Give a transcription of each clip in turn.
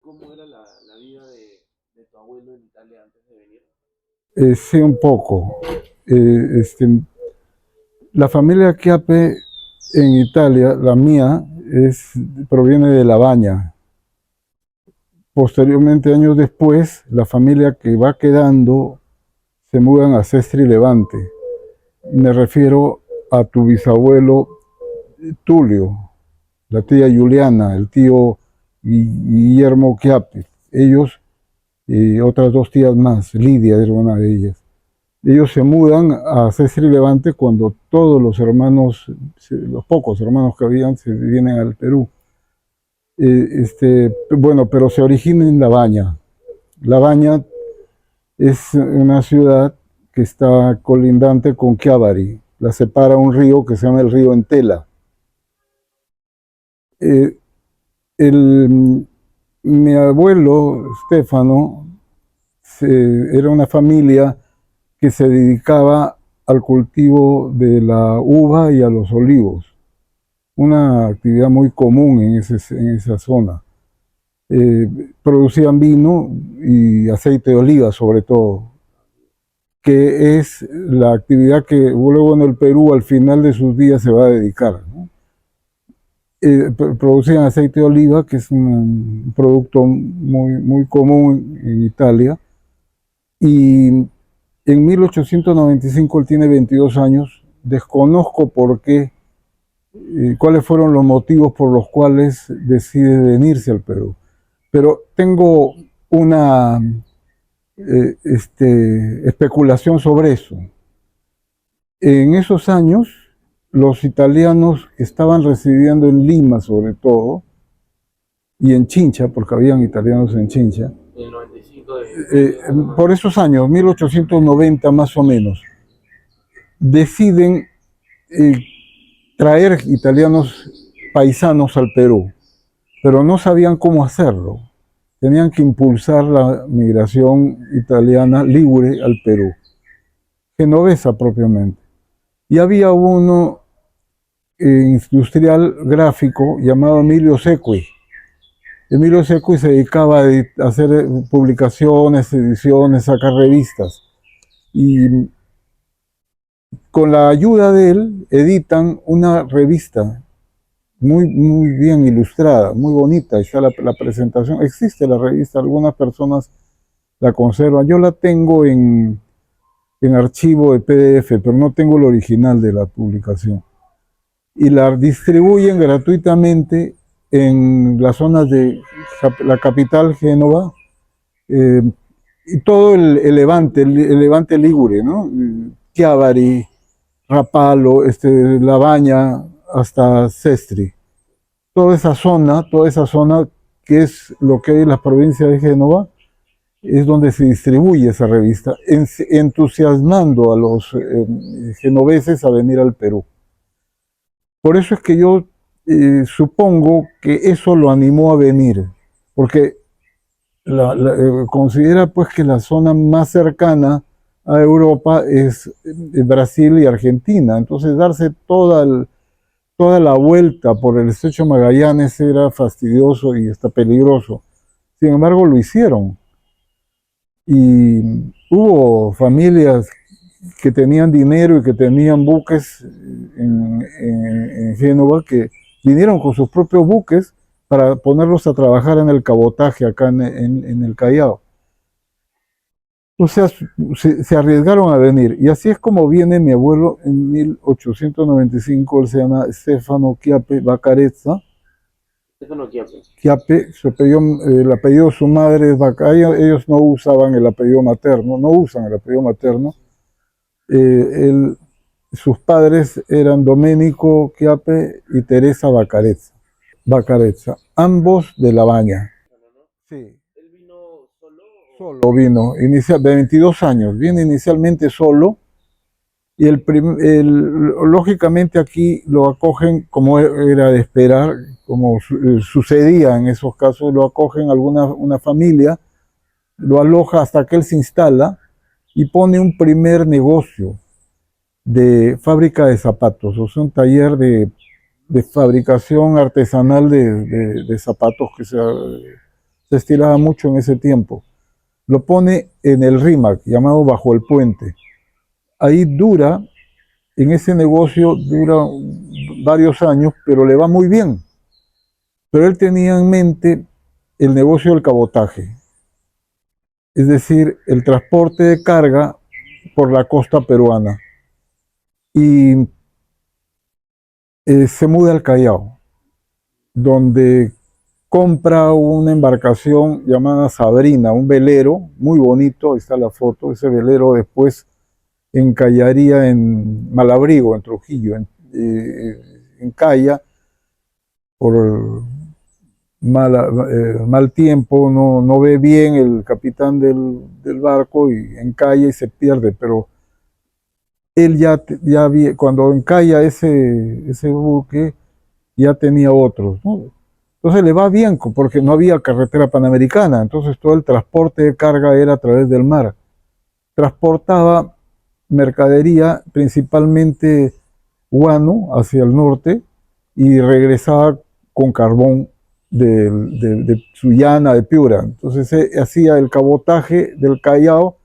cómo era la vida de tu abuelo en Italia antes de venir? Sí, un poco. La familia Chiappe en Italia, la mía, proviene de La Baña. Posteriormente, años después, la familia que va quedando se mudan a Sestri Levante. Me refiero a tu bisabuelo Tulio, la tía Juliana, el tío Guillermo Chiappe. Ellos y otras dos tías más, Lidia era una de ellas. Ellos se mudan a Sestri Levante cuando todos los hermanos, los pocos hermanos que habían, se vienen al Perú. Bueno, pero se origina en La Baña. La Baña es una ciudad que está colindante con Chiavari. La separa un río que se llama el río Entela. Eh, Mi abuelo, Stefano, era una familia que se dedicaba al cultivo de la uva y a los olivos, una actividad muy común en esa zona. Eh, Producían vino y aceite de oliva sobre todo, que es la actividad que luego en el Perú al final de sus días se va a dedicar, ¿no? Producían aceite de oliva, que es un producto muy común en Italia, y en 1895 él tiene 22 años, desconozco por qué, cuáles fueron los motivos por los cuales decide venirse al Perú. Pero tengo una especulación sobre eso. En esos años, los italianos que estaban residiendo en Lima, sobre todo, y en Chincha, porque habían italianos en Chincha, En el 95 eh, por esos años, 1890 más o menos, deciden eh, traer italianos paisanos al Perú, pero no sabían cómo hacerlo. Tenían que impulsar la migración italiana libre al Perú, genovesa propiamente. Y había uno industrial gráfico llamado Emilio Sequi. Emilio Sequi se dedicaba a hacer publicaciones, ediciones, sacar revistas. Y con la ayuda de él editan una revista muy bien ilustrada, muy bonita. Está la presentación. Existe la revista, algunas personas la conservan. Yo la tengo en archivo de PDF, pero no tengo el original de la publicación. Y la distribuyen gratuitamente en las zonas de la capital, Génova, eh, y todo el Levante Ligure, ¿no? Chiavari, Rapallo, La Baña, hasta Sestri. Toda esa zona que es lo que hay en las provincias de Génova, es donde se distribuye esa revista, entusiasmando a los genoveses a venir al Perú. Por eso es que yo supongo que eso lo animó a venir, porque considera pues que la zona más cercana a Europa es Brasil y Argentina, entonces darse toda la vuelta por el estrecho Magallanes era fastidioso y hasta peligroso. Sin embargo, lo hicieron. Y hubo familias que tenían dinero y que tenían buques en Génova que vinieron con sus propios buques para ponerlos a trabajar en el cabotaje acá en el Callao. O sea, se arriesgaron a venir. Y así es como viene mi abuelo en 1895. Él se llama Stefano Chiappe Bacarezza. Stefano Chiappe. Chiappe, el apellido de su madre es Bacarezza. Ellos no usaban el apellido materno, no usan el apellido materno. Él, sus padres eran Domenico Chiappe y Teresa Bacarezza. Bacarezza, ambos de La Baña. Sí. ¿Él vino solo Solo vino, de 22 años, viene inicialmente solo y lógicamente aquí lo acogen como era de esperar, como sucedía en esos casos, lo acogen una familia, lo aloja hasta que él se instala y pone un primer negocio de fábrica de zapatos, o sea, un taller de fabricación artesanal de zapatos que se se estilaba mucho en ese tiempo. Lo pone en el RIMAC, llamado Bajo el Puente. Ahí dura, en ese negocio dura varios años, pero le va muy bien. Pero él tenía en mente el negocio del cabotaje, es decir, el transporte de carga por la costa peruana. Y se muda al Callao, donde compra una embarcación llamada Sabrina, un velero muy bonito, ahí está la foto, ese velero después encallaría en Malabrigo, en Trujillo, encalla por mal tiempo, no ve bien el capitán del barco y encalla y se pierde, pero él cuando encalla ese buque, ya tenía otros, ¿no? Entonces le va bien porque no había carretera panamericana, entonces todo el transporte de carga era a través del mar. Transportaba mercadería, principalmente guano, hacia el norte, y regresaba con carbón de Sullana, de Piura. Entonces hacía el cabotaje del Callao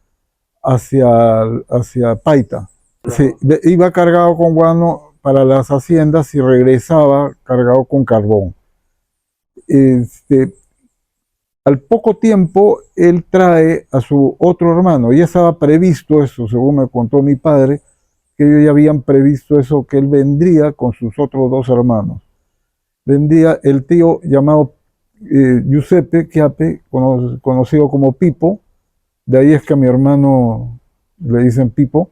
hacia Paita. Iba cargado con guano para las haciendas y regresaba cargado con carbón. Al poco tiempo, él trae a su otro hermano. Ya estaba previsto eso, según me contó mi padre, que ellos ya habían previsto eso, que él vendría con sus otros dos hermanos. Vendría el tío llamado Giuseppe Chiappe, conocido como Pipo. De ahí es que a mi hermano le dicen Pipo.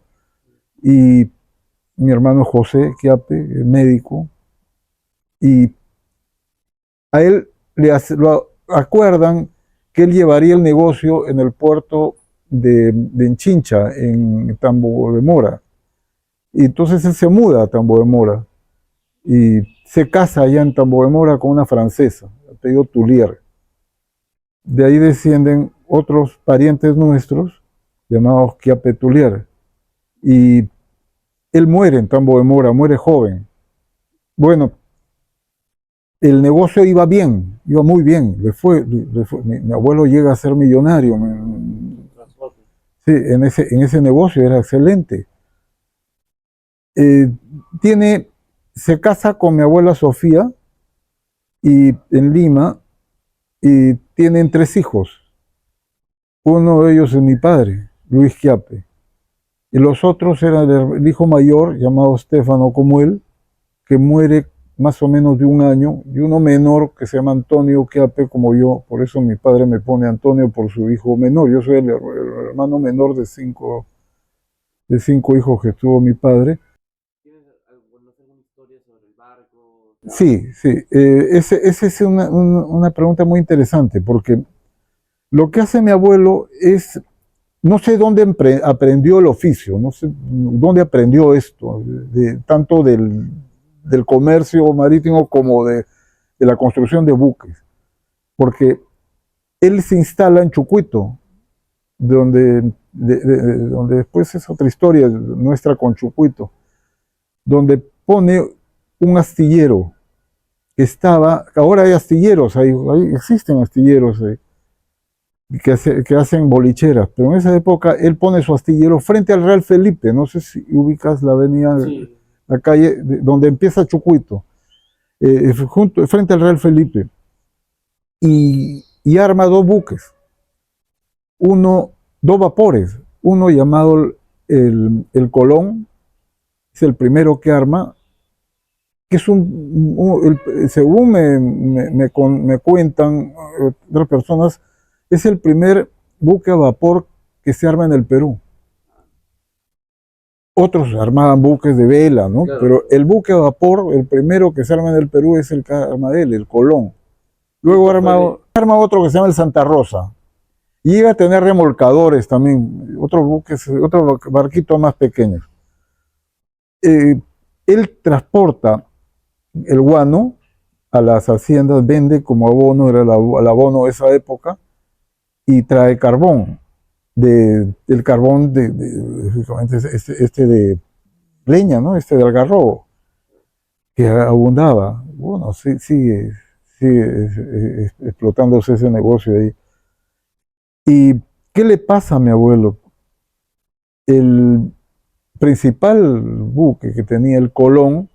Y mi hermano José Chiappe, médico. Y a él lo acuerdan que él llevaría el negocio en el puerto de Enchincha, en Tambo de Mora. Y entonces él se muda a Tambo de Mora y se casa allá en Tambo de Mora con una francesa, apellido Tullier. De ahí descienden otros parientes nuestros, llamados Chiappe Tullier. Y él muere en Tambo de Mora, muere joven. Bueno, el negocio iba bien, iba muy bien, le fue. Mi abuelo llega a ser millonario. Sí, en ese negocio era excelente. Se casa con mi abuela Sofía en Lima y tienen 3 hijos. Uno de ellos es mi padre, Luis Chiappe. Y los otros eran el hijo mayor, llamado Stefano como él, que muere más o menos de 1 año, y uno menor que se llama Antonio Chiappe como yo. Por eso mi padre me pone Antonio por su hijo menor. Yo soy el hermano menor de cinco hijos que tuvo mi padre. ¿Alguna historia sobre el barco? Sí, sí. Esa es una pregunta muy interesante, porque lo que hace mi abuelo es, no sé dónde aprendió el oficio, no sé dónde aprendió esto, tanto del comercio marítimo como de la construcción de buques, porque él se instala en Chucuito, donde después es otra historia nuestra con Chucuito, donde pone un astillero que ahora hay astilleros, existen astilleros que hacen bolicheras, pero en esa época él pone su astillero frente al Real Felipe, no sé si ubicas la avenida, sí, la calle donde empieza Chucuito, frente al Real Felipe, y arma 2 buques, 2 vapores, uno llamado el Colón, es el primero que arma, que es según me cuentan otras personas, es el primer buque a vapor que se arma en el Perú. Otros armaban buques de vela, ¿no? Claro. Pero el buque a vapor, el primero que se arma en el Perú es el que arma él, el Colón. Luego arma otro que se llama el Santa Rosa. Y llega a tener remolcadores también, otros barquitos más pequeños. Él transporta el guano a las haciendas, vende como abono, era el abono de esa época, y trae carbón, del carbón de leña, ¿no? De algarrobo, que abundaba. Bueno, sigue explotándose ese negocio ahí. ¿Y qué le pasa a mi abuelo? El principal buque que tenía el Colón,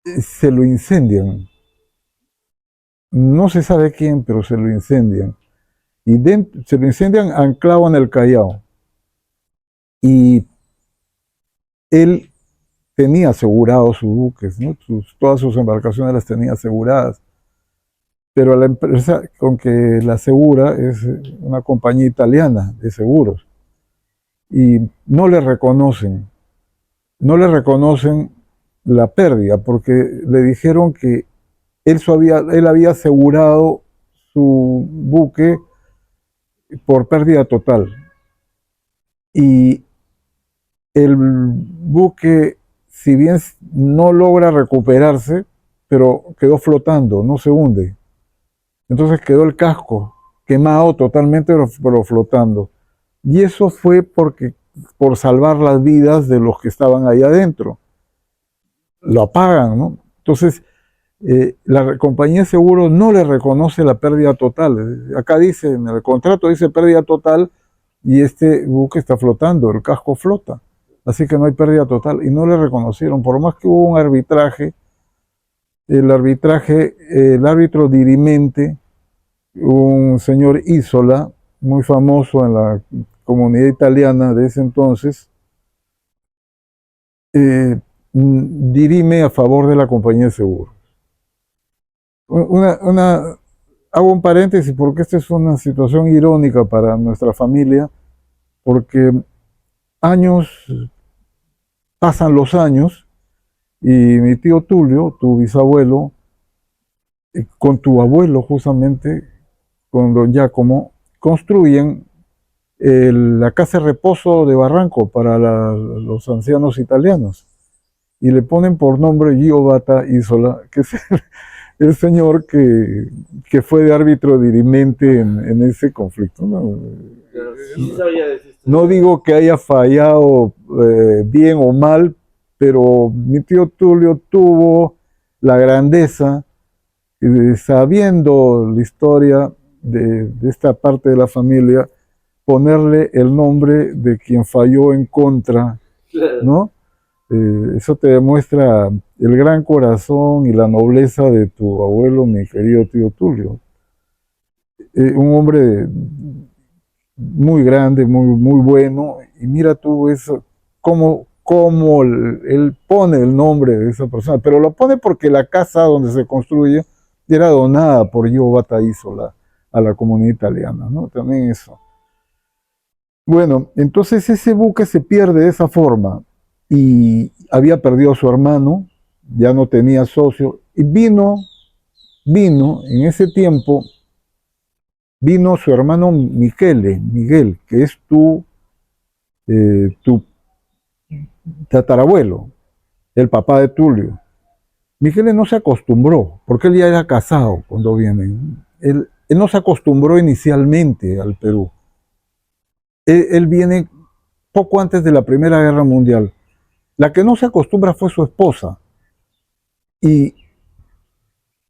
se lo incendian. No se sabe quién, pero se lo incendian. Y se lo incendian anclado en el Callao. Y él tenía asegurados sus buques, ¿no? Todas sus embarcaciones las tenía aseguradas. Pero la empresa con que la asegura es una compañía italiana de seguros. Y no le reconocen la pérdida, porque le dijeron que él había asegurado su buque por pérdida total. Y el buque, si bien no logra recuperarse, pero quedó flotando, no se hunde. Entonces quedó el casco quemado totalmente, pero flotando. Y eso fue por salvar las vidas de los que estaban ahí adentro. Lo apagan, ¿no? Entonces, la compañía de seguros no le reconoce la pérdida total. Acá dice, en el contrato dice pérdida total, y este buque está flotando, el casco flota. Así que no hay pérdida total. Y no le reconocieron, por más que hubo un arbitraje, el árbitro dirimente, un señor Isola, muy famoso en la comunidad italiana de ese entonces, dirime a favor de la compañía de seguros. Hago un paréntesis porque esta es una situación irónica para nuestra familia, porque pasan los años y mi tío Tulio, tu bisabuelo, con tu abuelo justamente, con don Giacomo, construyen la casa de reposo de Barranco para los ancianos italianos y le ponen por nombre Giovanni Isola, que es el señor que fue de árbitro dirimente en ese conflicto. No digo que haya fallado bien o mal, pero mi tío Tulio tuvo la grandeza, sabiendo la historia de esta parte de la familia, ponerle el nombre de quien falló en contra, ¿no? Eso te demuestra el gran corazón y la nobleza de tu abuelo, mi querido tío Tulio. Un hombre muy grande, muy bueno, y mira tú eso, cómo él pone el nombre de esa persona, pero lo pone porque la casa donde se construye era donada por Giovanni Isola a la comunidad italiana, ¿no? También eso. Bueno, entonces ese buque se pierde de esa forma y había perdido a su hermano, ya no tenía socio, y vino en ese tiempo, vino su hermano Miguel, que es tu tatarabuelo, el papá de Tulio. Miguel no se acostumbró, porque él ya era casado cuando vienen. Él no se acostumbró inicialmente al Perú. Él viene poco antes de la Primera Guerra Mundial. La que no se acostumbra fue su esposa. Y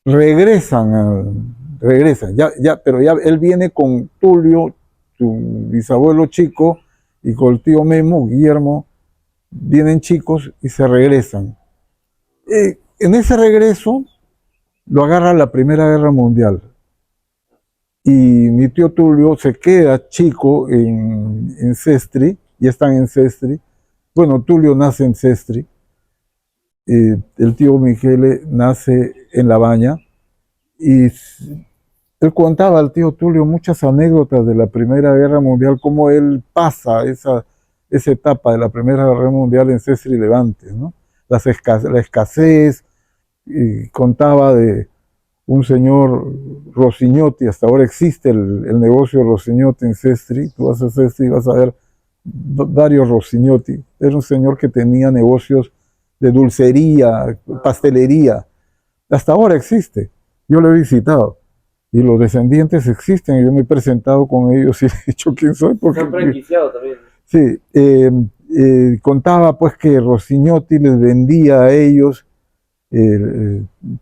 regresan, pero ya él viene con Tulio, su bisabuelo chico, y con el tío Memo, Guillermo, vienen chicos y se regresan. En ese regreso lo agarra la Primera Guerra Mundial. Y mi tío Tulio se queda chico en Sestri, ya están en Sestri. Bueno, Tulio nace en Sestri. El tío Michele nace en La Baña. Y él contaba al tío Tulio muchas anécdotas de la Primera Guerra Mundial, cómo él pasa esa etapa de la Primera Guerra Mundial en Sestri Levante, ¿no? La escasez, y contaba de un señor Rosignotti, hasta ahora existe el negocio Rosignotti en Sestri, tú vas a Sestri y vas a ver varios Rosignotti. Era un señor que tenía negocios de dulcería, pastelería, hasta ahora existe, yo lo he visitado. Y los descendientes existen, yo me he presentado con ellos y he dicho quién soy. Porque, se han franquiciado también. Sí, contaba pues que Rosignotti les vendía a ellos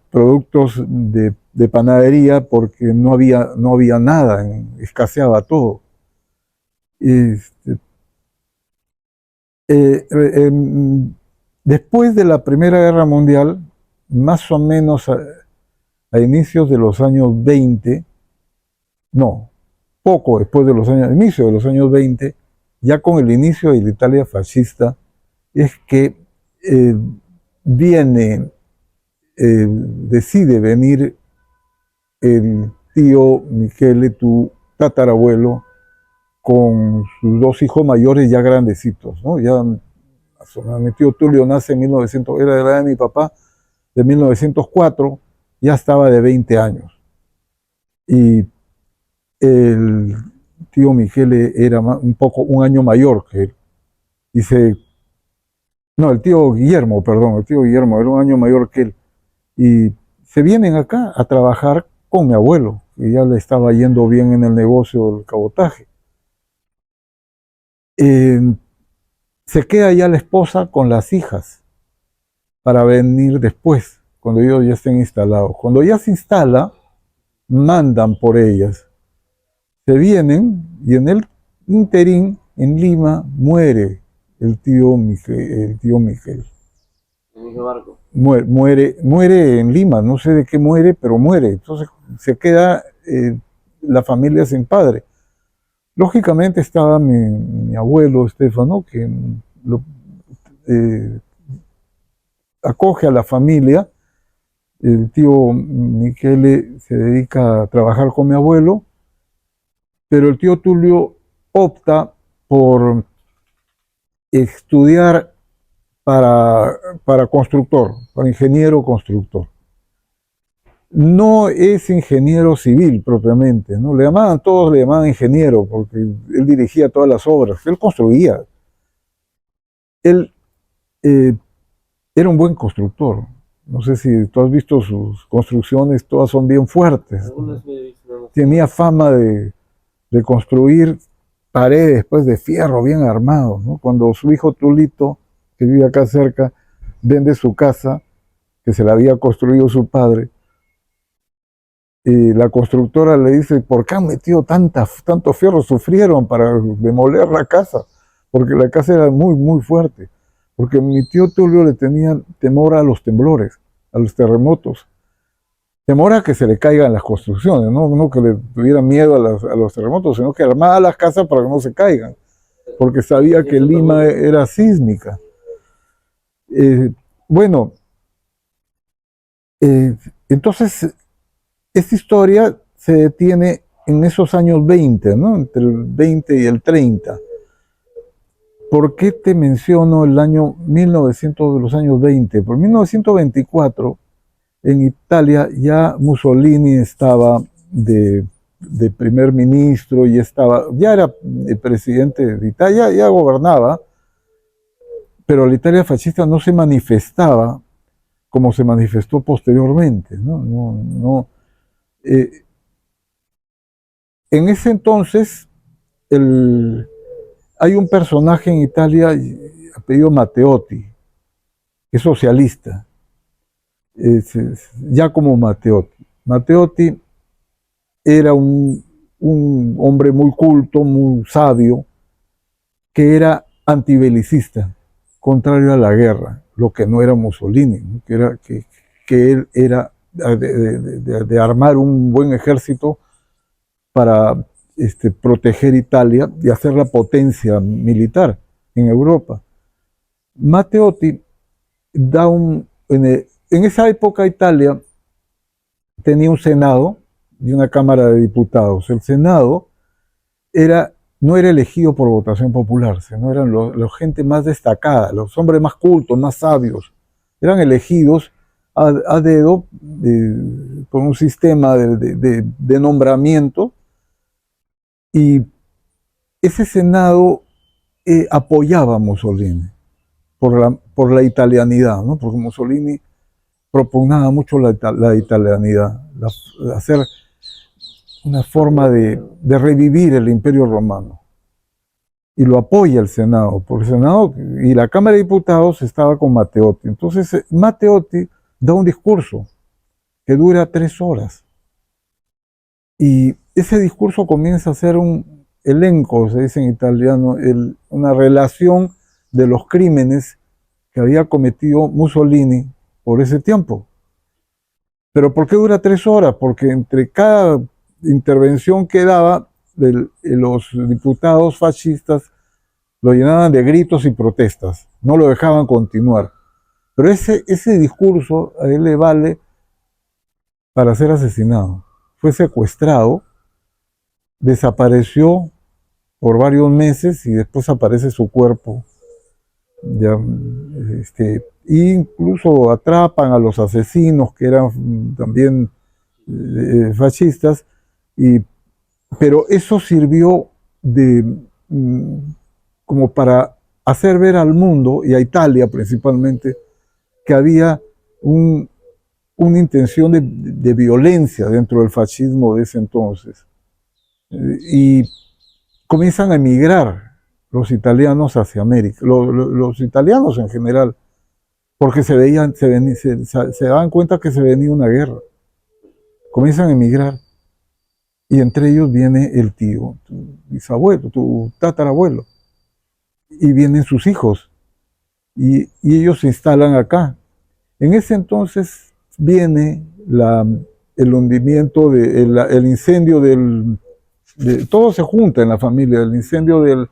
productos de panadería porque no había nada, escaseaba todo. Este, después de la Primera Guerra Mundial, más o menos a inicios de los años 20, no, poco después de los años, inicio de los años 20, ya con el inicio de la Italia fascista, es que decide venir el tío Michele, tu tatarabuelo, con sus dos hijos mayores ya grandecitos, ¿no? Ya, mi tío Tulio nace en 1900, era de la edad de mi papá, de 1904, ya estaba de 20 años. Y el tío Michele era un año mayor que él. Y no, el tío Guillermo, perdón, el tío Guillermo era un año mayor que él. Y se vienen acá a trabajar con mi abuelo, que ya le estaba yendo bien en el negocio del cabotaje. Se queda ya la esposa con las hijas para venir después, cuando ellos ya estén instalados. Cuando ya se instala, mandan por ellas. Se vienen y en el interín, en Lima, muere el tío Miguel. Muere en Lima, no sé de qué muere, pero muere. Entonces se queda la familia sin padre. Lógicamente estaba mi abuelo Estefano, que acoge a la familia. El tío Michele se dedica a trabajar con mi abuelo, pero el tío Tulio opta por estudiar para constructor, para ingeniero constructor. No es ingeniero civil propiamente, ¿no? Todos le llamaban ingeniero porque él dirigía todas las obras, él construía. Él era un buen constructor. No sé si tú has visto sus construcciones, todas son bien fuertes. Tenía fama de construir paredes pues, de fierro bien armados, ¿no? Cuando su hijo Tulito, que vive acá cerca, vende su casa, que se la había construido su padre, y la constructora le dice, ¿por qué han metido tanto fierro? Sufrieron para demoler la casa, porque la casa era muy, muy fuerte. Porque mi tío Tulio le tenía temor a los temblores, a los terremotos. Temor a que se le caigan las construcciones, no que le tuviera miedo a los terremotos, sino que armaba las casas para que no se caigan, porque sabía que Lima era sísmica. Bueno, entonces esta historia se detiene en esos años 20, ¿no? Entre el 20 y el 30. ¿Por qué te menciono el año 1900 de los años 20? Por 1924, en Italia ya Mussolini estaba de primer ministro y ya era el presidente de Italia, ya gobernaba, pero la Italia fascista no se manifestaba como se manifestó posteriormente, ¿no? En ese entonces, hay un personaje en Italia apellido Matteotti, que es socialista, Giacomo Matteotti. Matteotti era un hombre muy culto, muy sabio, que era antibelicista, contrario a la guerra, lo que no era Mussolini, ¿no? que él era de armar un buen ejército para proteger Italia y hacer la potencia militar en Europa. Matteotti en esa época Italia tenía un Senado y una Cámara de Diputados. El Senado no era elegido por votación popular, sino eran la gente más destacada, los hombres más cultos, más sabios. Eran elegidos a dedo por un sistema de nombramiento, y ese Senado apoyaba a Mussolini por la italianidad, ¿no? Porque Mussolini propugnaba mucho la italianidad, hacer una forma de revivir el Imperio Romano. Y lo apoya el Senado, porque el Senado y la Cámara de Diputados estaba con Matteotti. Entonces Matteotti da un discurso que dura 3 horas. Y ese discurso comienza a ser un elenco, se dice en italiano, una relación de los crímenes que había cometido Mussolini por ese tiempo. ¿Pero por qué dura 3 horas? Porque entre cada intervención que daba, los diputados fascistas lo llenaban de gritos y protestas, no lo dejaban continuar. Pero ese discurso a él le vale para ser asesinado. Fue secuestrado, desapareció por varios meses y después aparece su cuerpo. Ya, incluso atrapan a los asesinos que eran también fascistas, pero eso sirvió como para hacer ver al mundo y a Italia principalmente que había una intención de violencia dentro del fascismo de ese entonces. Y comienzan a emigrar los italianos hacia América, los italianos en general, porque se daban cuenta que se venía una guerra. Comienzan a emigrar y entre ellos viene el tío, tu bisabuelo, tu tatarabuelo, y vienen sus hijos y ellos se instalan acá. En ese entonces viene el hundimiento, el incendio todo se junta en la familia, el incendio de la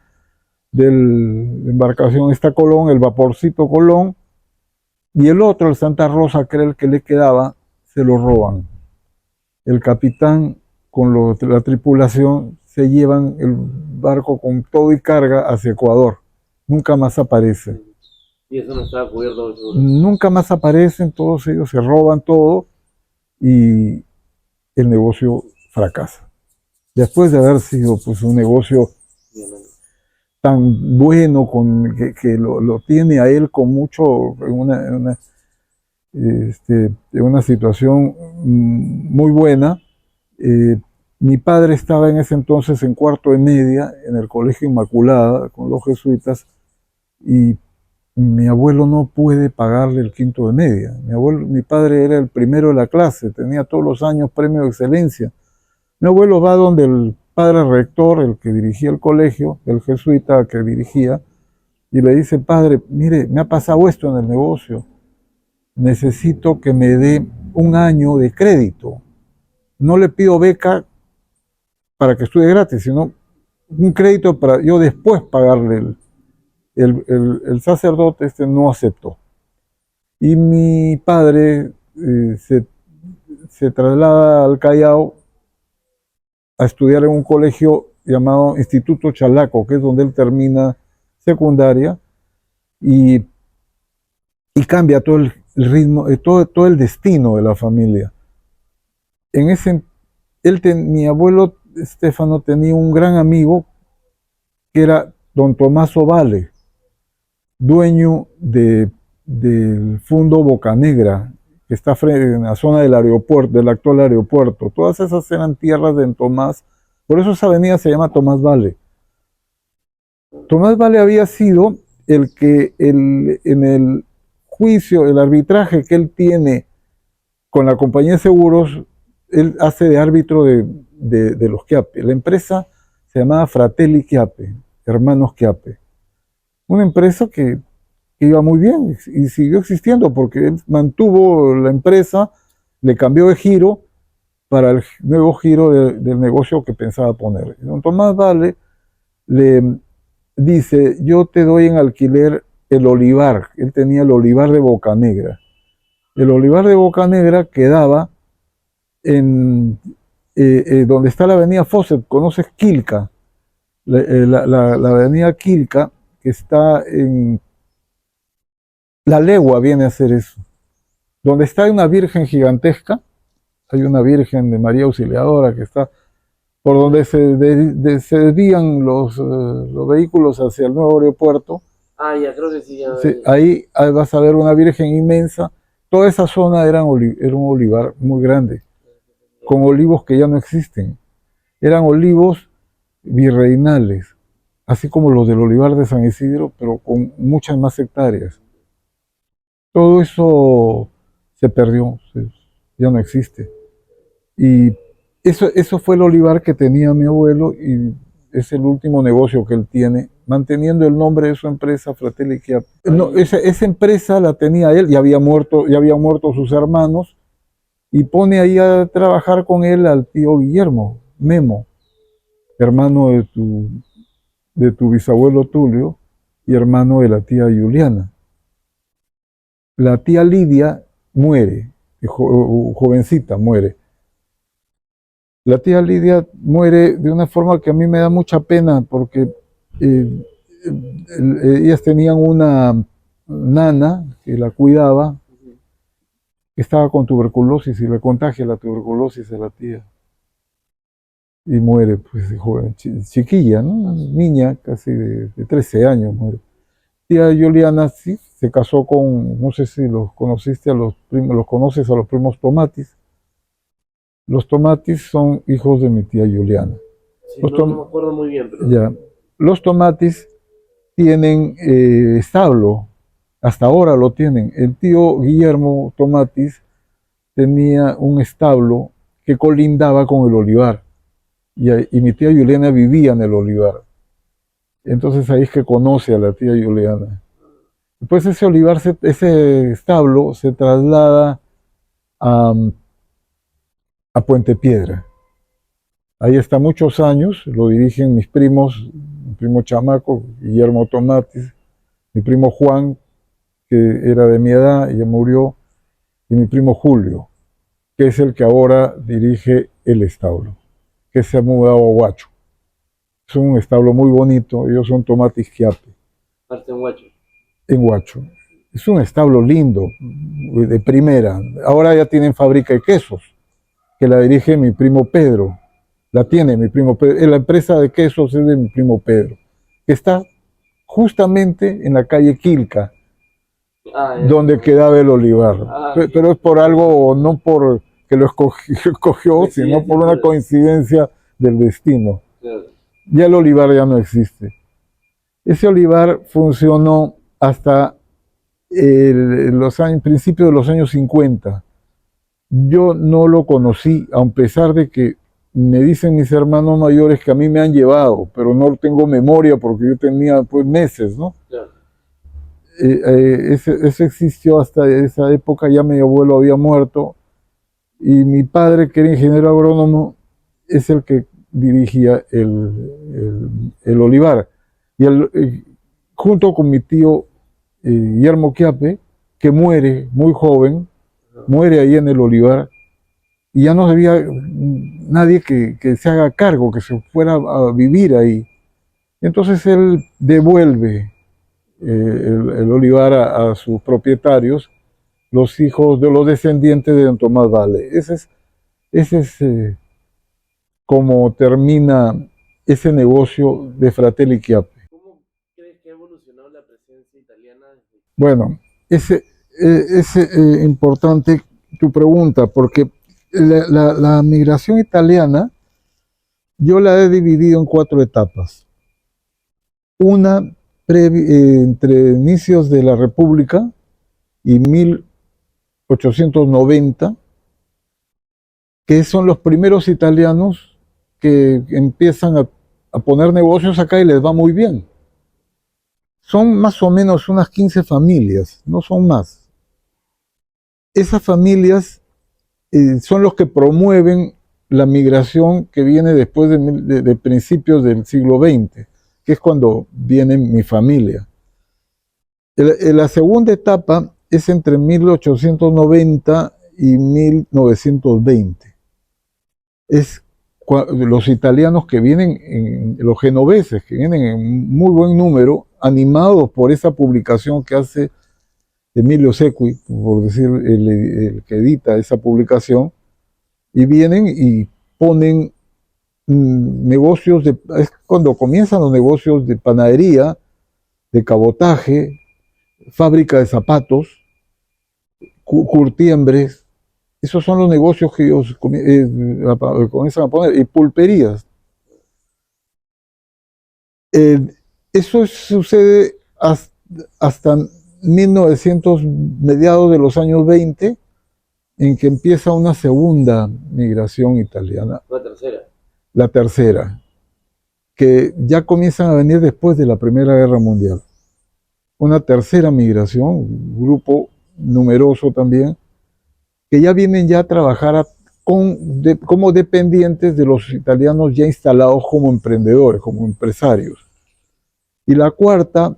embarcación esta Colón, el vaporcito Colón, y el otro, el Santa Rosa, que era el que le quedaba, se lo roban. El capitán con la tripulación se llevan el barco con todo y carga hacia Ecuador. Nunca más aparece. Y eso no estaba cubierto. Nunca más aparecen, todos ellos se roban todo y el negocio fracasa. Después de haber sido pues un negocio tan bueno, que lo tiene a él con mucho, en una situación muy buena. Mi padre estaba en ese entonces en cuarto de media en el Colegio Inmaculada con los jesuitas y mi abuelo no puede pagarle el quinto de media. Mi padre era el primero de la clase, tenía todos los años premio de excelencia. Mi abuelo va donde el padre rector, el que dirigía el colegio, el jesuita que dirigía, y le dice: padre, mire, me ha pasado esto en el negocio, necesito que me dé un año de crédito. No le pido beca para que estudie gratis, sino un crédito para yo después pagarle. El sacerdote no aceptó. Y mi padre se traslada al Callao a estudiar en un colegio llamado Instituto Chalaco, que es donde él termina secundaria, y cambia todo el ritmo, todo el destino de la familia. Mi abuelo Estefano tenía un gran amigo que era don Tomás Ovale, dueño del Fundo Bocanegra, que está en la zona del aeropuerto, del actual aeropuerto. Todas esas eran tierras de Tomás, por eso esa avenida se llama Tomás Vale. Tomás Vale había sido el que en el juicio, el arbitraje que él tiene con la compañía de seguros, él hace de árbitro de los Chiappe. La empresa se llamaba Fratelli Chiappe, Hermanos Chiappe. Una empresa que iba muy bien y siguió existiendo porque él mantuvo la empresa, le cambió de giro para el nuevo giro del negocio que pensaba poner. Don Tomás Vale le dice: yo te doy en alquiler el olivar. Él tenía el olivar de Bocanegra. El olivar de Bocanegra quedaba en donde está la avenida Fawcett. ¿Conoces Quilca? La avenida Quilca, que está en La Legua, viene a ser eso. Donde está una virgen gigantesca, hay una virgen de María Auxiliadora que está por donde se desvían los vehículos hacia el nuevo aeropuerto. Ah, ya creo que sí. Sí, ahí vas a ver una virgen inmensa. Toda esa zona era un olivar muy grande, con olivos que ya no existen. Eran olivos virreinales, así como los del olivar de San Isidro, pero con muchas más hectáreas. Todo eso se perdió, ya no existe. Y eso fue el olivar que tenía mi abuelo y es el último negocio que él tiene, manteniendo el nombre de su empresa, Fratelli Chiappe. No, esa empresa la tenía él, ya habían muerto sus hermanos, y pone ahí a trabajar con él al tío Guillermo, Memo, hermano de tu bisabuelo Tulio y hermano de la tía Juliana. La tía Lidia muere, jovencita muere. La tía Lidia muere de una forma que a mí me da mucha pena porque ellas tenían una nana que la cuidaba, que estaba con tuberculosis y le contagia la tuberculosis a la tía. Y muere, pues, joven, chiquilla, ¿no? Una niña casi de 13 años muere. Tía Juliana sí se casó con, no sé si los conociste a los primos, los conoces a los primos Tomatis. Los Tomatis son hijos de mi tía Juliana. Sí, no me acuerdo muy bien, pero... Ya. Los Tomatis tienen establo, hasta ahora lo tienen. El tío Guillermo Tomatis tenía un establo que colindaba con el olivar. Y mi tía Juliana vivía en el olivar. Entonces ahí es que conoce a la tía Juliana. Después ese olivar, ese establo se traslada a Puente Piedra. Ahí está muchos años, lo dirigen mis primos, mi primo chamaco, Guillermo Tomatis, mi primo Juan, que era de mi edad y ya murió, y mi primo Julio, que es el que ahora dirige el establo, que se ha mudado a Huacho. Es un establo muy bonito, ellos son Tomatis Chiappe. Parte en Huacho. En Huacho. Es un establo lindo, de primera. Ahora ya tienen fábrica de quesos, que la dirige mi primo Pedro. La tiene mi primo Pedro. La empresa de quesos es de mi primo Pedro, que está justamente en la calle Quilca, donde quedaba el olivar. Pero es por algo, no por que lo escogió, sino por una coincidencia del destino. Ya el olivar ya no existe. Ese olivar funcionó hasta principios de los años 50. Yo no lo conocí, a pesar de que me dicen mis hermanos mayores que a mí me han llevado, pero no tengo memoria porque yo tenía pues meses, ¿no? Claro. Eso existió hasta esa época, ya mi abuelo había muerto y mi padre, que era ingeniero agrónomo, es el que dirigía el olivar. Y junto con mi tío Guillermo Chiappe, que muere muy joven, muere ahí en el olivar, y ya no había nadie que se haga cargo, que se fuera a vivir ahí. Entonces él devuelve el olivar a sus propietarios, los hijos de los descendientes de don Tomás Vale. Ese es como termina ese negocio de Fratelli Chiappe. ¿Cómo crees que ha evolucionado la presencia italiana? Bueno, es importante tu pregunta, porque la migración italiana yo la he dividido en 4 etapas. Una entre inicios de la República y 1890, que son los primeros italianos que empiezan a poner negocios acá y les va muy bien. Son más o menos unas 15 familias, no son más. Esas familias son los que promueven la migración que viene después de principios del siglo XX, que es cuando viene mi familia. La segunda etapa es entre 1890 y 1920. Es los italianos que vienen, los genoveses, que vienen en muy buen número, animados por esa publicación que hace Emilio Sequi, por decir el que edita esa publicación, y vienen y ponen negocios es cuando comienzan los negocios de panadería, de cabotaje, fábrica de zapatos, curtiembres. Esos son los negocios que ellos comienzan a poner, y pulperías. Eso sucede hasta 1900, mediados de los años 20, en que empieza una segunda migración italiana, La tercera. la tercera, que ya comienzan a venir después de la Primera Guerra Mundial. Una tercera migración, un grupo numeroso también, que ya vienen ya a trabajar como dependientes de los italianos ya instalados como emprendedores, como empresarios. Y la cuarta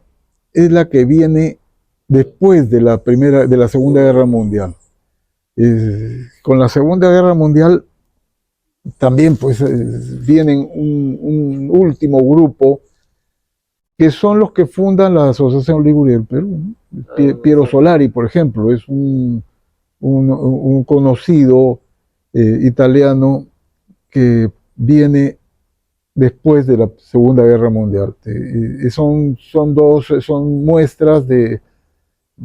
es la que viene después de la Segunda Guerra Mundial. Con la Segunda Guerra Mundial también pues vienen un último grupo que son los que fundan la Asociación Ligure del Perú, ¿no? Piero Solari, por ejemplo, es un conocido italiano que viene después de la Segunda Guerra Mundial. Son muestras de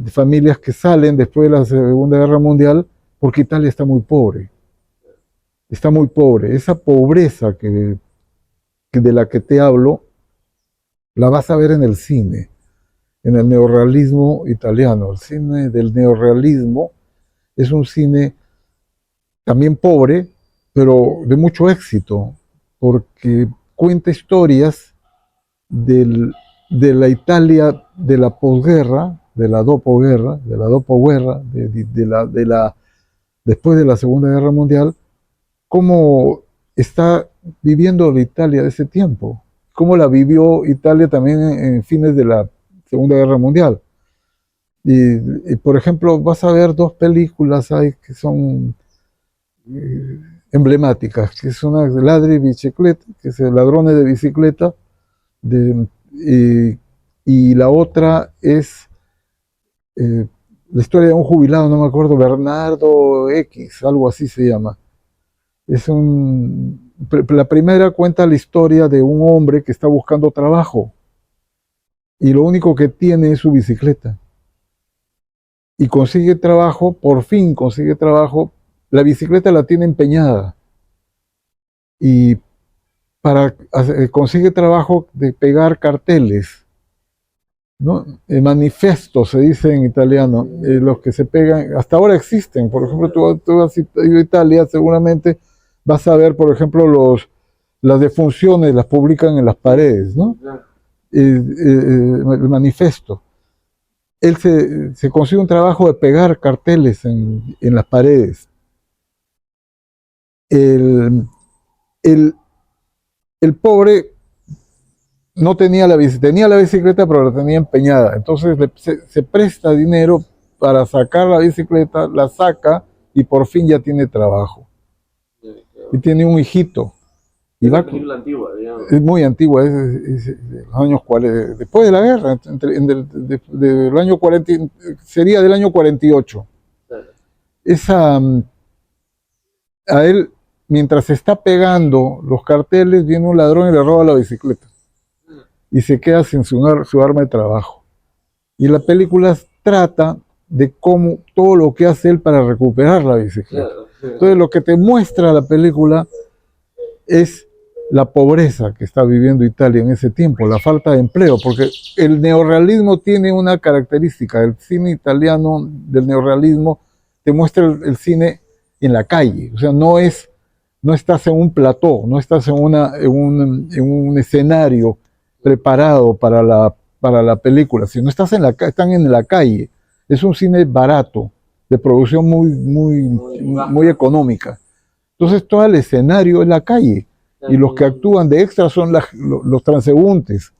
familias que salen después de la Segunda Guerra Mundial porque Italia está muy pobre. Está muy pobre. Esa pobreza de la que te hablo, la vas a ver en el cine, en el neorrealismo italiano. El cine del neorrealismo es un cine también pobre, pero de mucho éxito, porque cuenta historias de la Italia de la posguerra, de la dopoguerra, después de la Segunda Guerra Mundial, cómo está viviendo la Italia de ese tiempo, cómo la vivió Italia también en fines de la Segunda Guerra Mundial. Por ejemplo, vas a ver dos películas ahí que son emblemáticas, que es una Ladri Bicicleta, que es el Ladrones de Bicicleta, y la otra es la historia de un jubilado, no me acuerdo, Bernardo X, algo así se llama. La primera cuenta la historia de un hombre que está buscando trabajo y lo único que tiene es su bicicleta. Y consigue trabajo, por fin consigue trabajo, la bicicleta la tiene empeñada. Y consigue trabajo de pegar carteles, ¿no? Manifestos se dice en italiano, los que se pegan, hasta ahora existen. Por ejemplo, tú has ido a Italia, seguramente vas a ver, por ejemplo, las defunciones las publican en las paredes, ¿no? El manifiesto. Él se consigue un trabajo de pegar carteles en las paredes. El pobre no tenía tenía la bicicleta, pero la tenía empeñada. Entonces se presta dinero para sacar la bicicleta, la saca y por fin ya tiene trabajo. Y tiene un hijito. Es una película antigua, digamos. Es muy antigua, es de los años 40, después de la guerra, del año 40, sería del año 48. Esa, a él, mientras se está pegando los carteles, viene un ladrón y le roba la bicicleta. Y se queda sin su arma de trabajo. Y la película trata de cómo todo lo que hace él para recuperar la bicicleta. Entonces lo que te muestra la película es la pobreza que está viviendo Italia en ese tiempo, la falta de empleo, porque el neorrealismo tiene una característica, el cine italiano del neorrealismo te muestra el cine en la calle, o sea, no estás en un plató, no estás en un escenario preparado para la película, sino están en la calle, es un cine barato, de producción muy económica. Entonces todo el escenario es la calle y los que actúan de extras son los transeúntes.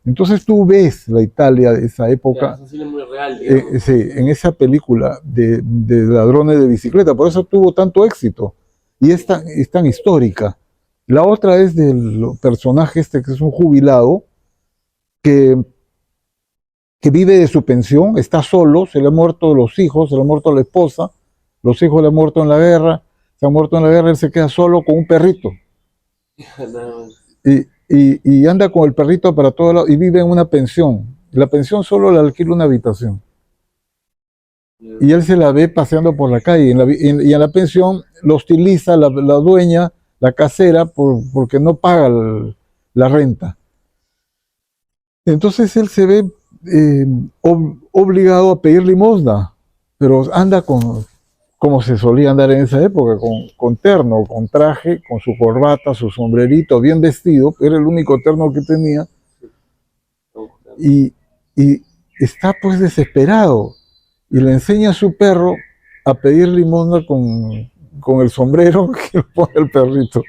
Entonces tú ves la Italia de esa época, es un cine muy real, sí, en esa película de ladrones de bicicleta, por eso tuvo tanto éxito y es tan histórica. La otra es del personaje que es un jubilado que vive de su pensión, está solo, se le han muerto los hijos, se le ha muerto la esposa, los hijos le han muerto en la guerra, se ha muerto en la guerra, él se queda solo con un perrito. Y anda con el perrito para todo lado y vive en una pensión. La pensión solo le alquila una habitación. Y él se la ve paseando por la calle. Y en la pensión lo hostiliza la dueña, la casera, porque no paga la renta. Entonces él se ve obligado a pedir limosna, pero anda con como se solía andar en esa época, con terno, con traje, con su corbata, su sombrerito, bien vestido, era el único terno que tenía, y, y está pues desesperado, y le enseña a su perro a pedir limosna con el sombrero que le pone el perrito.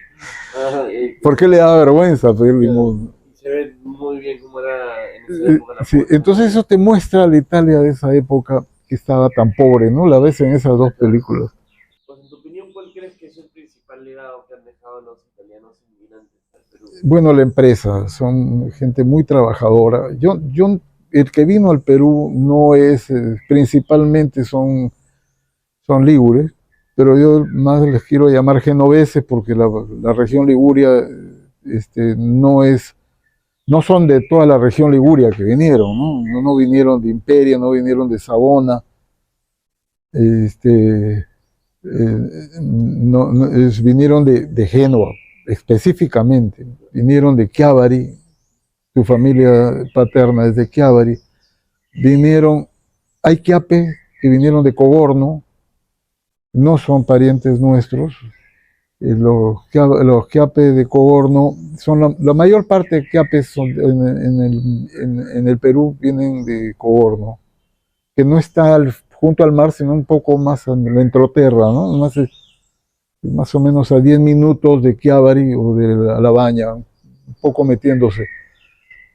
Ajá, ¿Por qué le da vergüenza pedir limosna? se ve muy bien cómo era en esa época la Sí, pobreza. entonces eso te muestra la Italia de esa época que estaba tan pobre, ¿no? La ves en esas dos películas. Pues en tu opinión, ¿cuál crees que es el principal legado que han dejado los italianos inmigrantes al Perú? Bueno, la empresa, son gente muy trabajadora. El que vino al Perú no es, principalmente son ligures, pero yo más les quiero llamar genoveses porque la región Liguria no son de toda la región Liguria que vinieron, ¿no? No vinieron de Imperia, no vinieron de Savona, vinieron de Génova, específicamente, vinieron de Chiavari, su familia paterna es de Chiavari, hay Chiape que vinieron de Coborno, no son parientes nuestros, los Chiape de Coborno, la mayor parte de Chiape en el Perú vienen de Coborno, que no está junto al mar, sino un poco más en la entroterra, ¿no? Más o menos a 10 minutos de Chiavari o de La Baña, un poco metiéndose.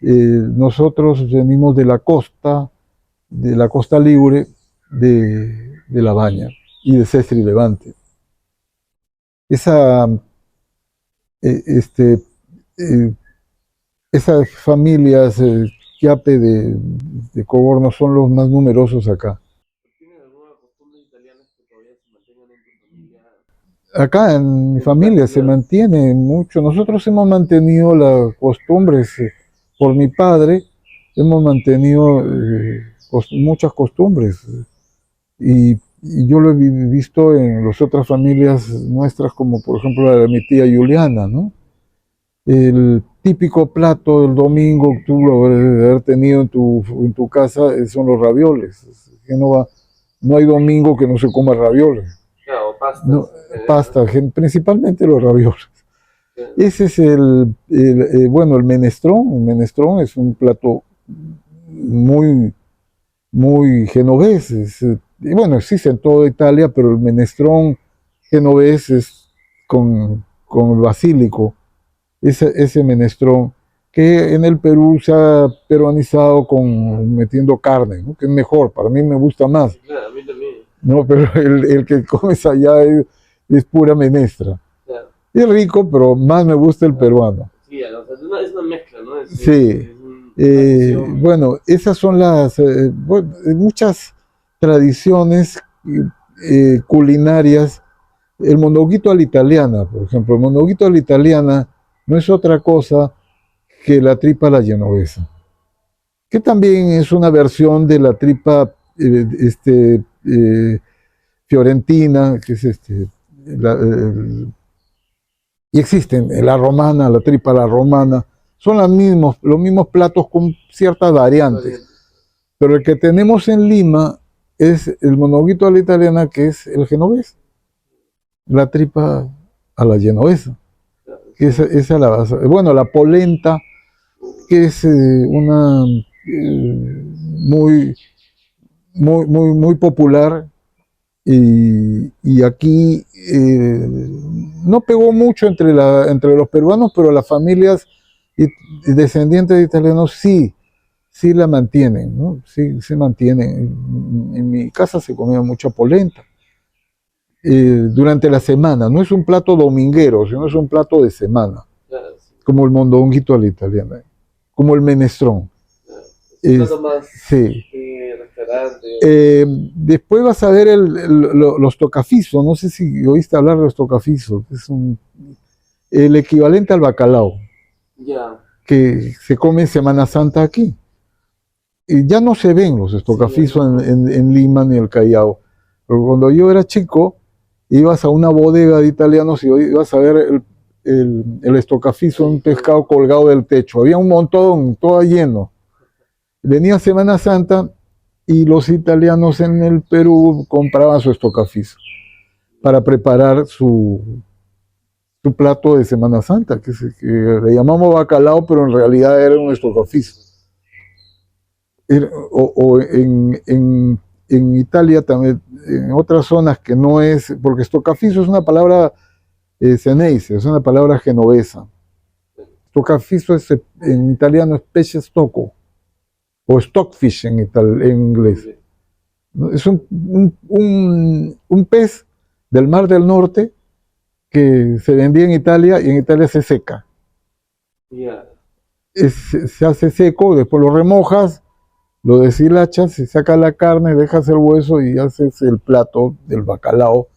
Nosotros venimos de la costa libre de La Baña y de Sestri Levante. Esa, eh, este, eh, esas familias Chiape de Coborno son los más numerosos acá. ¿Tienes alguna costumbre italiana que todavía se mantengan en tu familia? Acá en mi En tu familia casa, se claro. mantiene mucho. Nosotros hemos mantenido las costumbres, por mi padre, hemos mantenido muchas costumbres. Y yo lo he visto en las otras familias nuestras, como por ejemplo la de mi tía Juliana, ¿no? El típico plato del domingo que tú lo debes haber tenido en tu casa son los ravioles. No hay domingo que no se coma ravioles. Claro, pastas No, en general. pasta, principalmente los ravioles. Claro. Ese es bueno, el menestrón. El menestrón es un plato muy, muy genovés. Y bueno, existe en toda Italia, pero el menestrón genovés es con el basílico. Ese menestrón que en el Perú se ha peruanizado metiendo carne, ¿no? Que es mejor, para mí me gusta más. Sí, claro, a mí también. No, pero el que comes allá es pura menestra. Claro. Es rico, pero más me gusta el peruano. Sí, o sea, es una mezcla, ¿no? Sí. Bueno, esas son muchas tradiciones culinarias. El mondonguito a la italiana, por ejemplo, el mondonguito a la italiana no es otra cosa que la tripa a la genovesa, que también es una versión de la tripa fiorentina, que es y existen la romana, la tripa a la romana, son los mismos platos con ciertas variantes, pero el que tenemos en Lima es el monoguito a la italiana, que es el genovés, la tripa a la genovesa, que esa es la base. Bueno, la polenta, que es una muy popular, y aquí no pegó mucho entre los peruanos, pero las familias y descendientes de italianos sí la mantienen, ¿no? Sí se mantienen. En mi casa se comía mucha polenta durante la semana. No es un plato dominguero, sino es un plato de semana, Claro, sí. como el mondonguito a la italiana, como el menestrón. Claro. Es un plato más Sí. restaurante. Después vas a ver los tocafizos. No sé si oíste hablar de los tocafizos. Es el equivalente al bacalao. Ya. Que se come en Semana Santa aquí. Y ya no se ven los estocafizos en Lima ni el Callao. Pero cuando yo era chico, ibas a una bodega de italianos y ibas a ver el estocafizo, un pescado colgado del techo. Había un montón, todo lleno. Venía Semana Santa y los italianos en el Perú compraban su estocafizo. para preparar su plato de Semana Santa, que le llamamos bacalao, pero en realidad era un estocafizo. O en Italia también, en otras zonas que no es, porque estocafizo es una palabra Ceneice, es una palabra genovesa. Stoccafisso en italiano es pesce stocco, o stockfish en inglés. Es un pez del Mar del Norte que se vendía en Italia y en Italia se seca. Yeah. Se hace seco, después lo remojas, lo deshilachas, se saca la carne, dejas el hueso y haces el plato del bacalao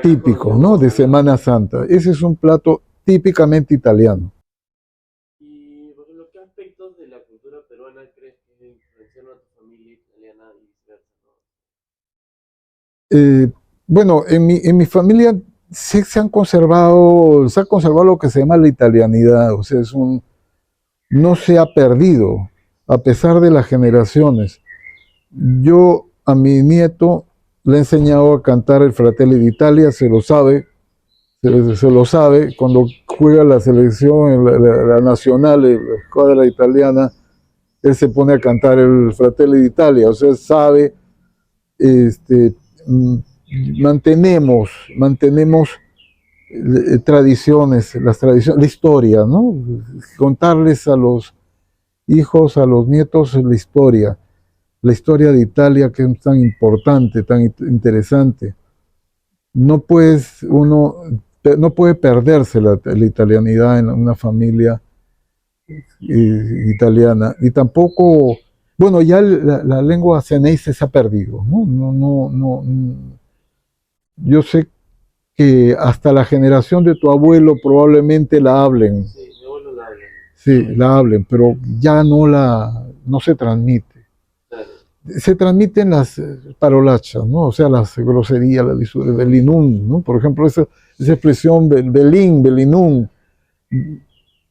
típico, ¿no? De Semana Santa. Ese es un plato típicamente italiano. Y, por ejemplo, ¿qué aspectos de la cultura peruana crees que influenciaron a tu familia italiana y viceversa, ¿no? Bueno, en mi familia se ha conservado lo que se llama la italianidad, o sea, no se ha perdido, a pesar de las generaciones. Yo a mi nieto le he enseñado a cantar el Fratelli d'Italia, se lo sabe, cuando juega la selección, la nacional, la escuadra italiana, él se pone a cantar el Fratelli d'Italia, o sea, sabe, mantenemos tradiciones, la historia, ¿no? Contarles a los hijos, a los nietos la historia de Italia, que es tan importante, tan interesante. No puede perderse la italianidad en una familia italiana. Y tampoco, bueno, ya la lengua ceneice se ha perdido, ¿no? Yo sé que hasta la generación de tu abuelo probablemente la hablen. Sí, mi abuelo la habla. Sí, la hablen, pero ya no se transmite. Claro. Se transmiten las parolachas, ¿no? O sea, las groserías, la belinún, ¿no? Por ejemplo, esa expresión belinún,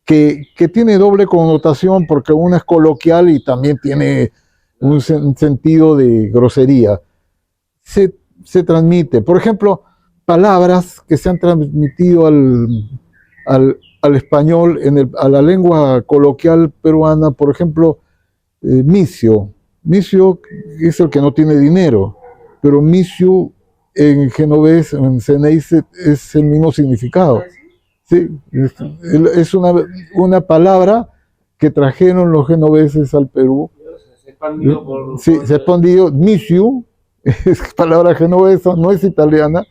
que tiene doble connotación porque una es coloquial y también tiene un sentido de grosería. Se transmite. Por ejemplo, palabras que se han transmitido al español, a la lengua coloquial peruana, por ejemplo, misio. Misio es el que no tiene dinero, pero misio en genovés, en ceneice, es el mismo significado. Sí, es una palabra que trajeron los genoveses al Perú. Se expandió por... Sí, se ha expandido. Misio es palabra genovesa, no es italiana,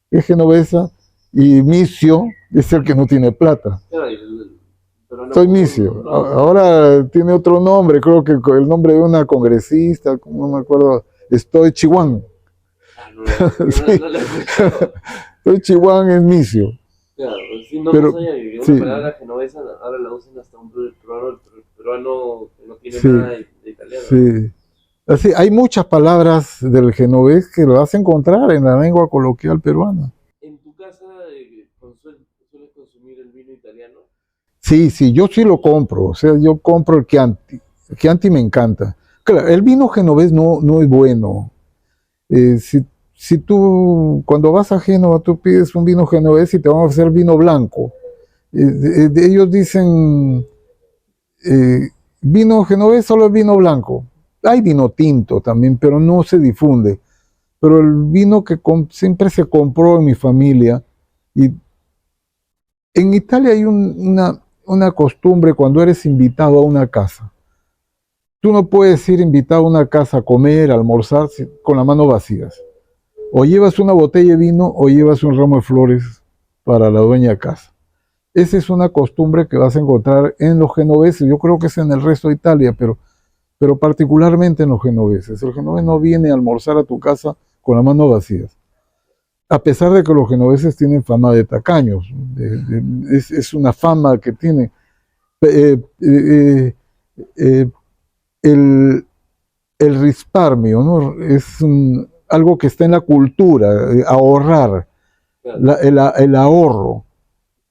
es genovesa, y misio es el que no tiene plata. Pero no, Soy misio. No. Ahora tiene otro nombre, creo que el nombre de una congresista, no me acuerdo, estoy Chihuán. Sí. Estoy Chihuán es misio. Claro, sí, no sabía que una palabra genovesa ahora la usan hasta un peruano que no tiene nada de italiano. Sí. Así, hay muchas palabras del genovés que lo vas a encontrar en la lengua coloquial peruana. ¿En tu casa sueles consumir el vino italiano? Sí, yo sí lo compro. O sea, yo compro el Chianti. El Chianti me encanta. Claro, el vino genovés no es bueno. Si tú, cuando vas a Génova, tú pides un vino genovés y te van a ofrecer vino blanco. Ellos dicen, vino genovés solo es vino blanco. Hay vino tinto también, pero no se difunde. Pero el vino que siempre se compró en mi familia, y en Italia hay una costumbre cuando eres invitado a una casa. Tú no puedes ir invitado a una casa a comer, a almorzar con las manos vacías. O llevas una botella de vino o llevas un ramo de flores para la dueña de casa. Esa es una costumbre que vas a encontrar en los genoveses. Yo creo que es en el resto de Italia, pero particularmente en los genoveses. El genovés no viene a almorzar a tu casa con las manos vacías. A pesar de que los genoveses tienen fama de tacaños. Es una fama que tienen. El risparmio, ¿no? Es algo que está en la cultura, ahorrar, el ahorro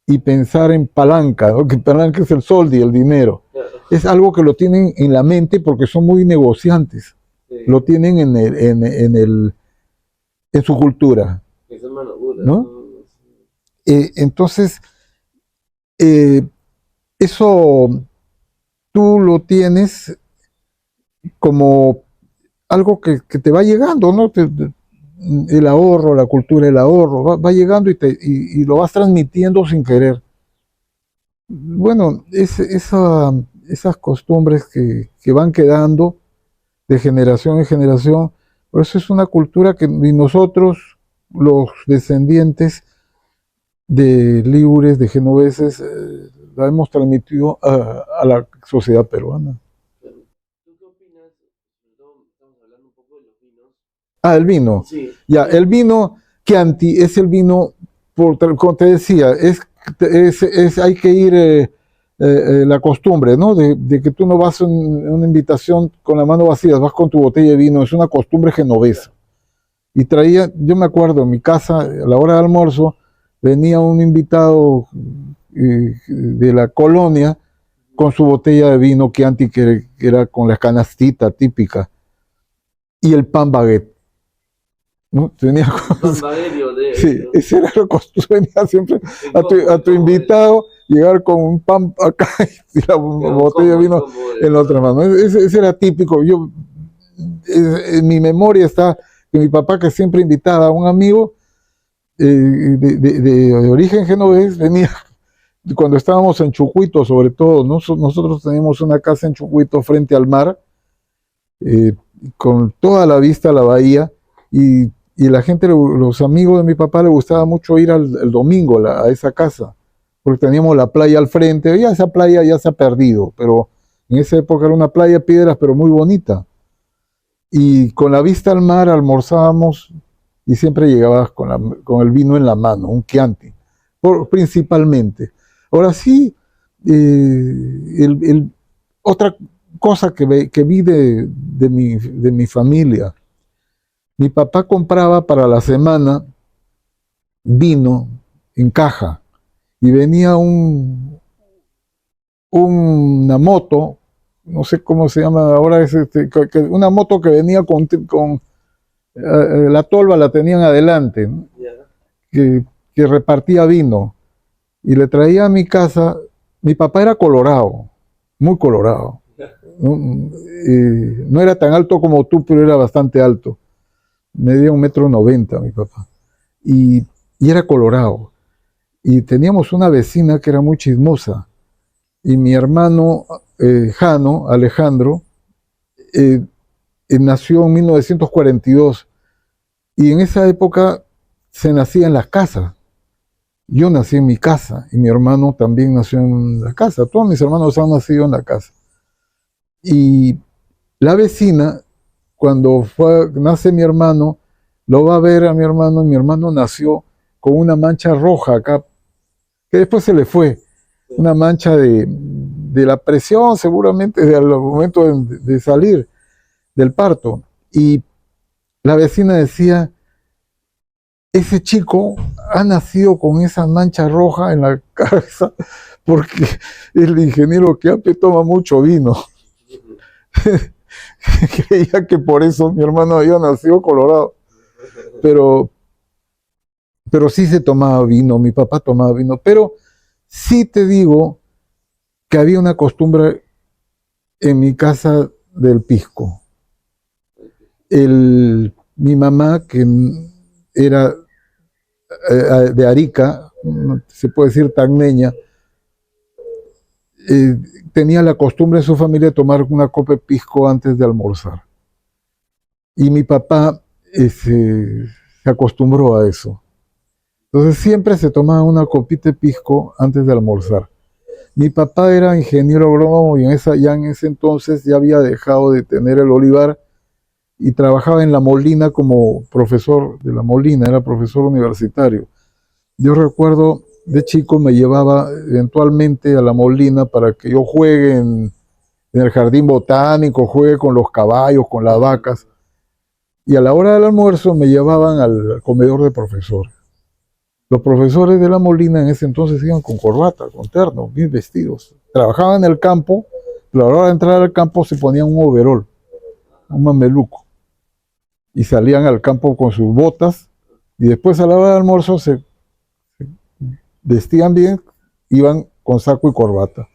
y pensar en palanca, ¿no? Que palanca es el soldi, el dinero. Es algo que lo tienen en la mente porque son muy negociantes. Lo tienen en su cultura. Esa es mano dura, ¿no? ¿no? Entonces, eso tú lo tienes como algo que te va llegando, ¿no? El ahorro, la cultura del ahorro, va llegando y lo vas transmitiendo sin querer. Bueno, esas costumbres que van quedando de generación en generación, por eso es una cultura que nosotros, los descendientes de libres, de genoveses, la hemos transmitido a la sociedad peruana. Pero, ¿tú qué opinas? Estamos hablando un poco de los vinos. Ah, el vino. Sí. Ya, el vino Chianti es el vino, como te decía, hay que ir la costumbre, ¿no? De que tú no vas en una invitación con la mano vacía, vas con tu botella de vino, es una costumbre genovesa. Y traía, yo me acuerdo, en mi casa, a la hora de almuerzo, venía un invitado de la colonia con su botella de vino Chianti, que era con la canastita típica, y el pan baguette. ¿No? Tenía sí, ese era lo que venía siempre a tu invitado, llegar con un pan acá y la botella de vino en la otra mano. Ese era típico. En mi memoria está que mi papá, que siempre invitaba a un amigo de origen genovés, venía cuando estábamos en Chucuito, sobre todo. Nosotros teníamos una casa en Chucuito frente al mar, eh, con toda la vista a la bahía, y la gente, los amigos de mi papá, le gustaba mucho ir el domingo a esa casa, porque teníamos la playa al frente. Ya esa playa ya se ha perdido, pero en esa época era una playa de piedras, pero muy bonita. Y con la vista al mar almorzábamos y siempre llegabas con el vino en la mano, un Chianti, principalmente. Ahora sí, otra cosa que vi de mi familia. Mi papá compraba para la semana vino en caja y venía una moto, no sé cómo se llama ahora, una moto que venía con la tolva la tenían adelante, ¿no? Que repartía vino y le traía a mi casa. Mi papá era colorado, muy colorado. No, no era tan alto como tú, pero era bastante alto. Medía 1,90 m mi papá. Y era colorado. Y teníamos una vecina que era muy chismosa. Y mi hermano Jano, Alejandro, nació en 1942. Y en esa época se nacía en las casas. Yo nací en mi casa y mi hermano también nació en la casa. Todos mis hermanos han nacido en la casa. Y la vecina, cuando nace mi hermano, lo va a ver a mi hermano, y mi hermano nació con una mancha roja acá, que después se le fue. Una mancha de la presión, seguramente, del momento de salir del parto. Y la vecina decía: ese chico ha nacido con esa mancha roja en la cabeza porque el ingeniero Quiape toma mucho vino. Creía que por eso mi hermano había nacido colorado. Pero sí se tomaba vino, mi papá tomaba vino. Pero sí te digo que había una costumbre en mi casa del pisco. Mi mamá, que era de Arica, se puede decir tagneña, tenía la costumbre en su familia de tomar una copa de pisco antes de almorzar. Y mi papá se acostumbró a eso. Entonces siempre se tomaba una copita de pisco antes de almorzar. Mi papá era ingeniero agrónomo y ya en ese entonces ya había dejado de tener el olivar y trabajaba en La Molina como profesor de La Molina, era profesor universitario. Yo recuerdo, de chico me llevaba eventualmente a La Molina para que yo juegue en el jardín botánico, juegue con los caballos, con las vacas. Y a la hora del almuerzo me llevaban al comedor de profesores. Los profesores de La Molina en ese entonces iban con corbata, con terno, bien vestidos. Trabajaban en el campo, pero a la hora de entrar al campo se ponían un overol, un mameluco. Y salían al campo con sus botas Y después a la hora del almuerzo se vestían bien, iban con saco y corbata.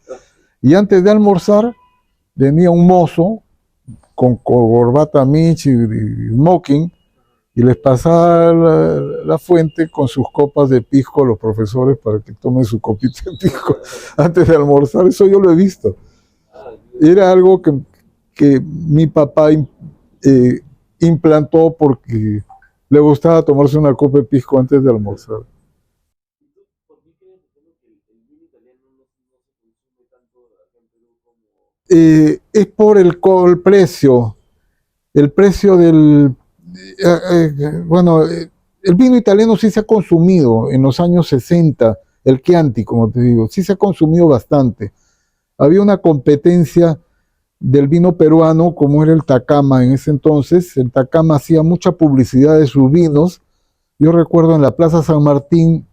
Y antes de almorzar venía un mozo con corbata Mitch y smoking y les pasaba la fuente con sus copas de pisco a los profesores para que tomen su copita de pisco antes de almorzar. Eso yo lo he visto. Era algo que mi papá implantó porque le gustaba tomarse una copa de pisco antes de almorzar. Es por el precio. El precio bueno, el vino italiano sí se ha consumido en los años 60, el Chianti, como te digo, sí se ha consumido bastante. Había una competencia del vino peruano, como era el Tacama en ese entonces. El Tacama hacía mucha publicidad de sus vinos. Yo recuerdo en la Plaza San Martín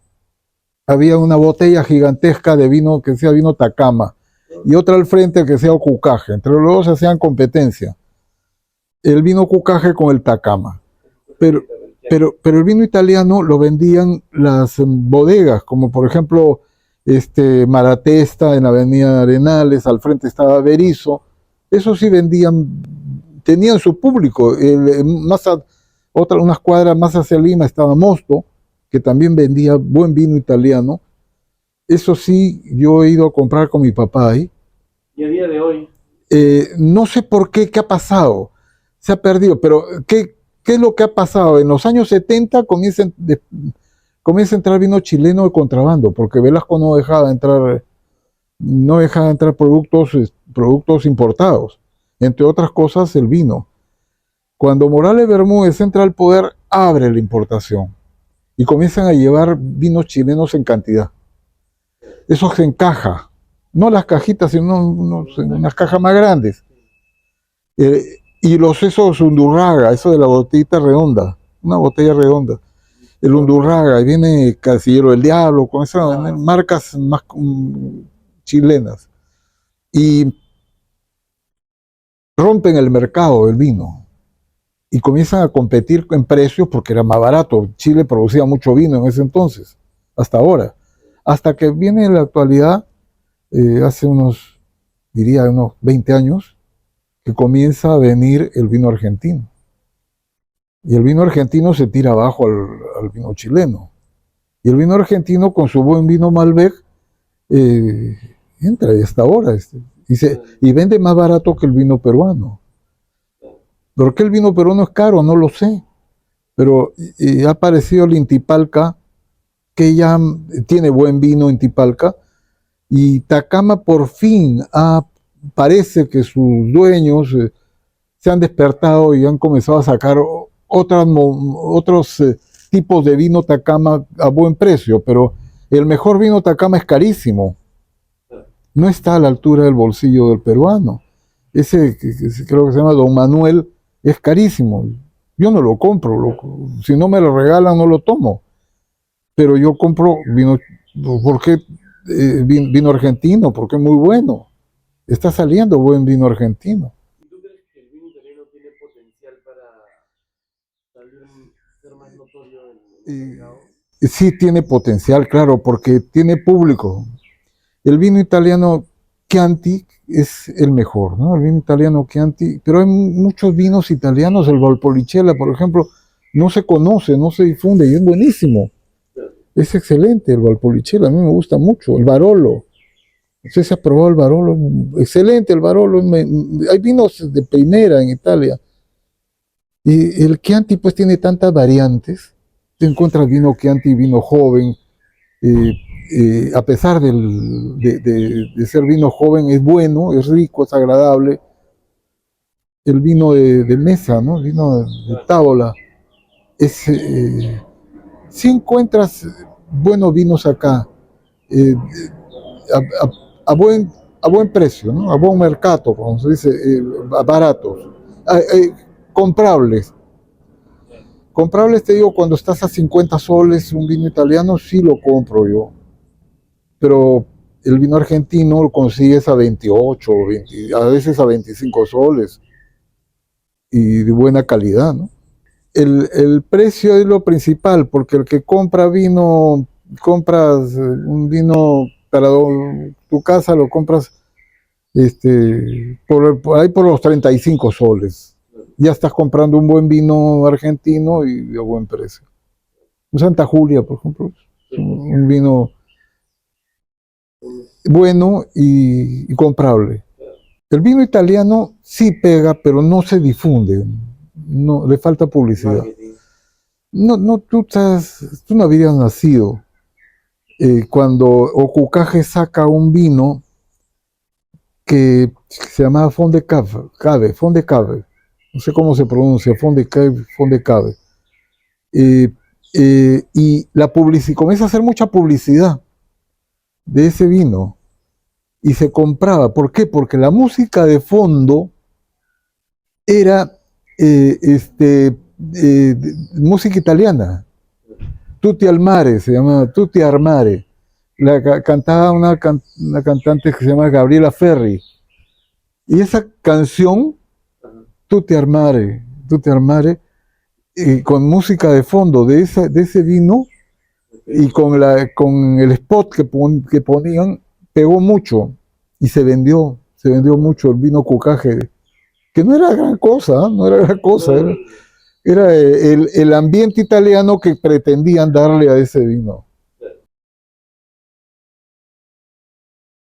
había una botella gigantesca de vino que decía vino Tacama y otra al frente que decía Ocucaje. Entre los dos hacían competencia. El vino Cucaje con el Tacama. Pero el vino italiano lo vendían las bodegas, como por ejemplo Malatesta en la Avenida Arenales, al frente estaba Berizo. Eso sí vendían, tenían su público. Unas cuadras más hacia Lima estaba Mosto, que también vendía buen vino italiano. Eso sí, yo he ido a comprar con mi papá ahí. ¿Y a día de hoy? No sé por qué ha pasado. Se ha perdido, pero ¿qué es lo que ha pasado? En los años 70 comienza a entrar vino chileno de contrabando, porque Velasco no dejaba entrar productos importados, entre otras cosas el vino. Cuando Morales Bermúdez entra al poder, abre la importación y comienzan a llevar vinos chilenos en cantidad. Eso se encaja, no las cajitas, sino unas cajas más grandes. Y esos Undurraga, eso de la botellita redonda, una botella redonda. El Undurraga, y viene Casillero del Diablo, con esas marcas más chilenas. Y rompen el mercado del vino. Y comienzan a competir en precios porque era más barato. Chile producía mucho vino en ese entonces, hasta ahora. Hasta que viene en la actualidad, hace unos 20 años, que comienza a venir el vino argentino. Y el vino argentino se tira abajo al vino chileno. Y el vino argentino, con su buen vino Malbec, entra y hasta ahora. Y vende más barato que el vino peruano. ¿Por qué el vino peruano es caro? No lo sé. Pero ha aparecido el Intipalca, que ya tiene buen vino Intipalca. Y Tacama por fin parece que sus dueños se han despertado y han comenzado a sacar otros tipos de vino Tacama a buen precio, pero el mejor vino Tacama es carísimo. No está a la altura del bolsillo del peruano. Ese que creo que se llama Don Manuel es carísimo. Yo no lo compro. Si no me lo regalan, no lo tomo. Pero yo compro vino, ¿por qué? Vino argentino, porque es muy bueno. Está saliendo buen vino argentino. ¿Y tú crees que el vino italiano tiene potencial para ser más notorio en el mercado? Sí tiene potencial, claro, porque tiene público. El vino italiano Chianti es el mejor, ¿no? El vino italiano Chianti, pero hay muchos vinos italianos, el Valpolicella, por ejemplo, no se conoce, no se difunde y es buenísimo. Es excelente el Valpolicella, a mí me gusta mucho. El Barolo, no sé si has probado el Barolo, excelente el Barolo. Hay vinos de primera en Italia. Y el Chianti pues tiene tantas variantes. Te encuentras vino Chianti, vino joven. A pesar de ser vino joven, es bueno, es rico, es agradable. El vino de mesa, ¿no? El vino de tábola. Si encuentras buenos vinos acá, a, a, a, buen, a buen precio, ¿no? A buen mercado, como se dice, baratos, comprables. Comprables, te digo, cuando estás a 50 soles un vino italiano, sí lo compro yo. Pero el vino argentino lo consigues a 28, 20, a veces a 25 soles. Y de buena calidad, ¿no? el precio es lo principal, porque el que compra vino, compras un vino para tu casa, lo compras por ahí por los 35 soles. Ya estás comprando un buen vino argentino y de buen precio. Un Santa Julia, por ejemplo, es un vino bueno y comprable. El vino italiano sí pega, pero no se difunde. No, le falta publicidad. No, tú no habías nacido cuando Ocucaje saca un vino que se llamaba Fond de Cave. No sé cómo se pronuncia, Fond de Cave. Y comienza a hacer mucha publicidad de ese vino y se compraba. ¿Por qué? Porque la música de fondo era música italiana. Tutti al mare, se llamaba Tutti al mare. Cantaba una cantante que se llama Gabriela Ferri. Y esa canción, Tutti al mare, con música de fondo de ese vino y con el spot que ponían, pegó mucho y se vendió mucho el vino Cucaje, que no era gran cosa, no era gran cosa, era el ambiente italiano que pretendían darle a ese vino.